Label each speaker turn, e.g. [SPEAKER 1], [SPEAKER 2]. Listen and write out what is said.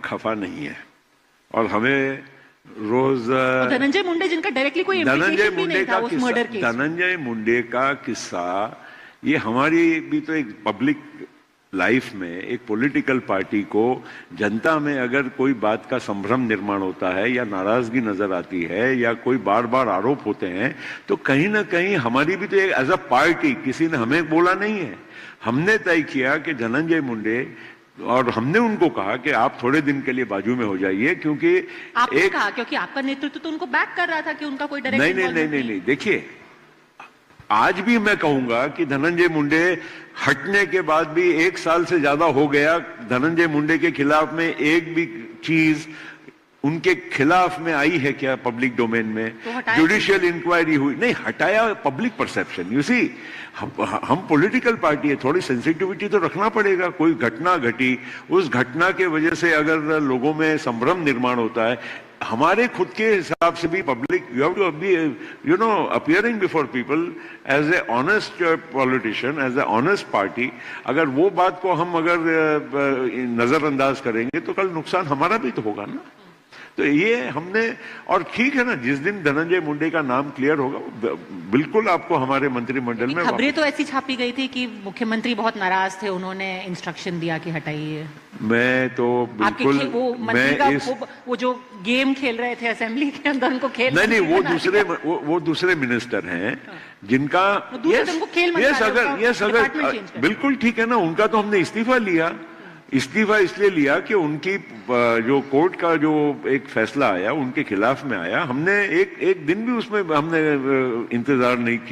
[SPEAKER 1] खफा नहीं है और हमें रोज
[SPEAKER 2] धनंजय मुंडे जिनका डायरेक्टली कोई इम्प्लीकेशन भी नहीं था उस मर्डर केस।
[SPEAKER 1] धनंजय मुंडे का किस्सा ये हमारी भी तो एक पब्लिक लाइफ में एक पॉलिटिकल पार्टी को जनता में अगर कोई बात का संभ्रम निर्माण होता है या नाराजगी नजर आती है या कोई बार बार आरोप होते हैं तो कहीं ना कहीं हमारी भी तो एक एज अ पार्टी किसी ने हमें बोला नहीं है, हमने तय किया कि धनंजय मुंडे और हमने उनको कहा कि आप थोड़े दिन के लिए बाजू में हो जाइए क्योंकि
[SPEAKER 2] आपने कहा क्योंकि आपका नेतृत्व तो उनको बैक कर रहा था कि उनका कोई डायरेक्ट
[SPEAKER 1] नहीं देखिए आज भी मैं कहूंगा कि धनंजय मुंडे हटने के बाद भी 1 साल से ज्यादा हो गया, धनंजय मुंडे के खिलाफ में एक भी चीज उनके खिलाफ में आई है क्या पब्लिक डोमेन में? तो जुडिशियल इंक्वायरी हुई नहीं, हटाया पब्लिक परसेप्शन। यू सी हम पॉलिटिकल पार्टी है, थोड़ी सेंसिटिविटी तो रखना पड़ेगा। कोई घटना घटी, उस घटना के वजह से अगर लोगों में संभ्रम निर्माण होता है, हमारे खुद के हिसाब से भी public you have to be you know appearing before people as a honest politician, as a honest party. अगर वो बात को हम अगर नजरअंदाज करेंगे तो कल नुकसान हमारा भी तो होगा ना। तो ये हमने, और ठीक है ना, जिस दिन धनंजय मुंडे का नाम क्लियर होगा बिल्कुल आपको हमारे मंत्रिमंडल में
[SPEAKER 2] खबरें तो ऐसी छापी गई थी कि मुख्यमंत्री बहुत नाराज थे, उन्होंने इंस्ट्रक्शन दिया कि हटाइए।
[SPEAKER 1] मैं तो बिल्कुल
[SPEAKER 2] वो जो गेम खेल रहे थे असेंबली के अंदर उनको खेल
[SPEAKER 1] नहीं वो दूसरे मिनिस्टर हैं जिनका बिल्कुल ठीक है ना, उनका तो हमने इस्तीफा लिया। इस्तीफा इसलिए लिया कि उनकी जो कोर्ट का जो एक फैसला आया उनके खिलाफ में आया, हमने एक दिन भी उसमें हमने इंतजार नहीं किया।